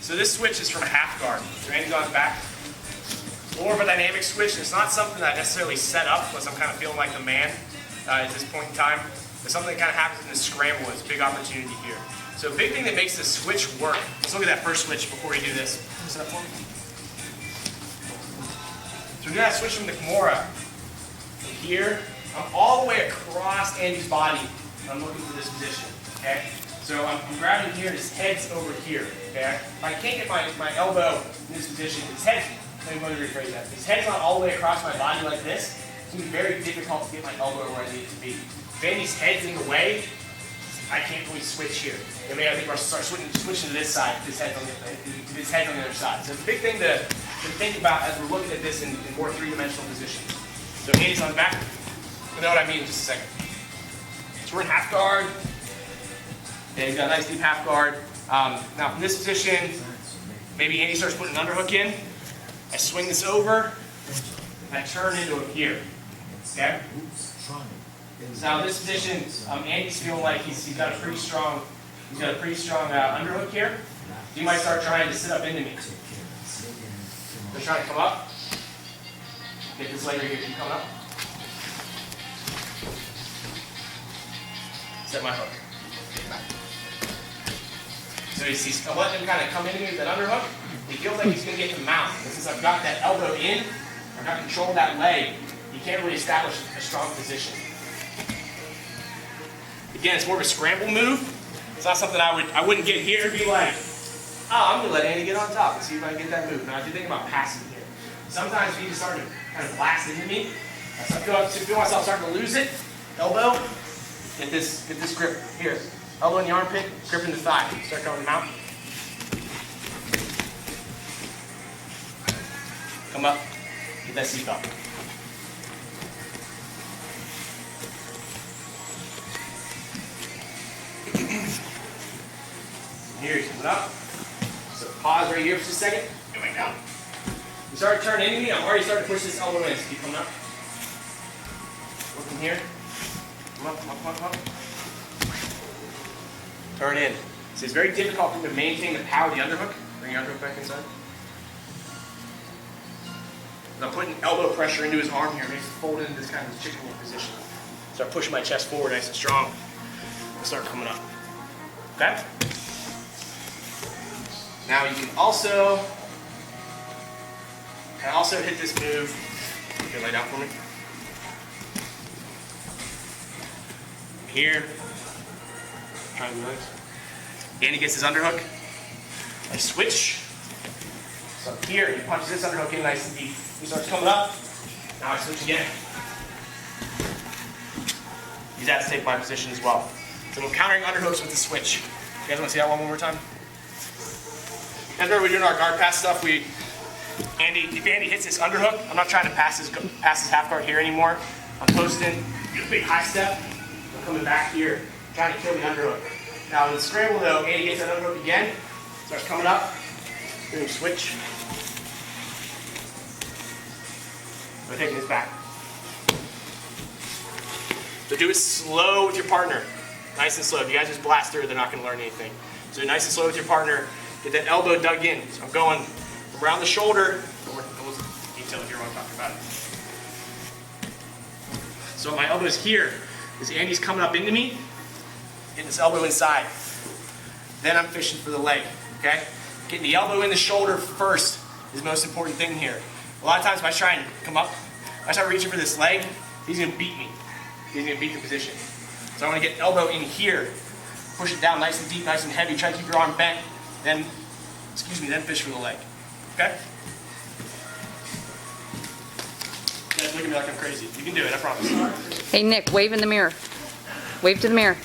So this switch is from a half guard. So Andy's on his back. More of a dynamic switch. It's not something that I necessarily set up unless I'm kind of feeling like the man at this point in time. It's something that kind of happens in the scramble. It's a big opportunity here. So a big thing that makes this switch work. Let's look at that first switch before we do this. Set up for me. So we're going to switch from the Kimura. From here, I'm all the way across Andy's body. I'm looking for this position. Okay? So I'm grabbing here, and his head's over here. Okay? If I can't get my elbow in this position, his head. Let me rephrase that. His head's not all the way across my body like this. It's going to be very difficult to get my elbow where I need it to be. If Andy's head's in the way, I can't really switch here. And maybe I think I'll start switching to this side. His head's on the other side. So it's a big thing to think about as we're looking at this in more three-dimensional positions. So Andy's on the back. You'll know what I mean in just a second. So we're in half guard. And he's got a nice deep half guard. Now from this position, maybe Andy starts putting an underhook in. I swing this over, and I turn into a here. Okay? So now in this position, Andy's feeling like he's got a pretty strong underhook here. You might start trying to sit up into me. They're trying to come up. Get this leg right here, keep coming up. Set my hook. So he's letting him kind of come into me with that underhook. He feels like he's going to get to mount. And since I've got that elbow in, I've got control of that leg, he can't really establish a strong position. Again, it's more of a scramble move. It's not something I wouldn't get here and be like, oh, I'm going to let Andy get on top and see if I can get that move. Now, I do think about passing here. Sometimes if he just started to kind of blast into me, I feel myself starting to lose it. Elbow, get this grip here. Elbow in the armpit, grip in the thigh. Start going to mount. Come up, get that seat up. Here he's coming up. So pause right here for just a second. Go back down. You start to turn into me. I'm already starting to push this elbow in. So keep coming up. Working here. Come up, come up, come up, come up. Turn in. So it's very difficult for him to maintain the power of the underhook. Bring your underhook back inside. I'm putting elbow pressure into his arm here. Makes it fold into this kind of chicken wing position. Start pushing my chest forward nice and strong. I'll start coming up. Okay? Now you can also hit this move. You can lay down for me. Here. Try to be nice. Danny gets his underhook. I switch. So here, he punches this underhook in nice and deep. He starts coming up. Now I switch again. Use that to take my position as well. So I'm countering underhooks with the switch. You guys want to see that one more time? As we're doing our guard pass stuff, if Andy hits this underhook, I'm not trying to pass his half guard here anymore. I'm posting, do a big high step. I'm coming back here, trying to kill the underhook. Now in the scramble though, Andy gets that underhook again, starts coming up, boom, switch. We're taking this back. So do it slow with your partner. Nice and slow. If you guys just blast through, they're not going to learn anything. So nice and slow with your partner. Get that elbow dug in. So I'm going around the shoulder. Almost detail if you're what I'm talking about. So my elbow is here. As Andy's coming up into me, getting this elbow inside. Then I'm fishing for the leg. Okay? Getting the elbow in the shoulder first is the most important thing here. A lot of times if I try and come up, if I start reaching for this leg, he's going to beat me. He's going to beat the position. So I want to get elbow in here, push it down nice and deep, nice and heavy, try to keep your arm bent, then fish for the leg. Okay? You guys look at me like I'm crazy. You can do it, I promise. Hey Nick, wave in the mirror. Wave to the mirror.